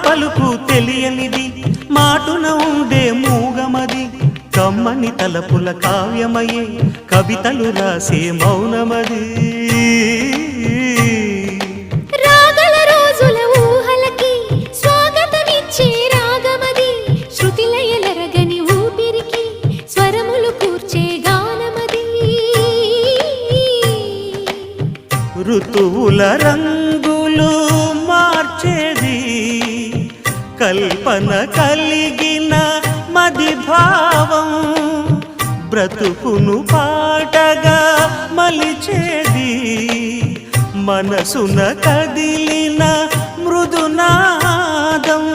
పలుకు తెలియనిది మాటున ఉండే మూగమది కమ్మని తలపుల కావ్యమయే కవితలు రాసే మౌనమది రాగల రోజుల ఊహలకి స్వాగతమిచ్చే రాగమది శృతిలయలరగని ఊపిరికి స్వరములు కూర్చే గానమది ఋతువుల రంగులు మార్చేది కల్పన కలిగిన మది భావం బ్రతుకును పాటగా మలిచేది మనసున కదిలిన మృదునాదం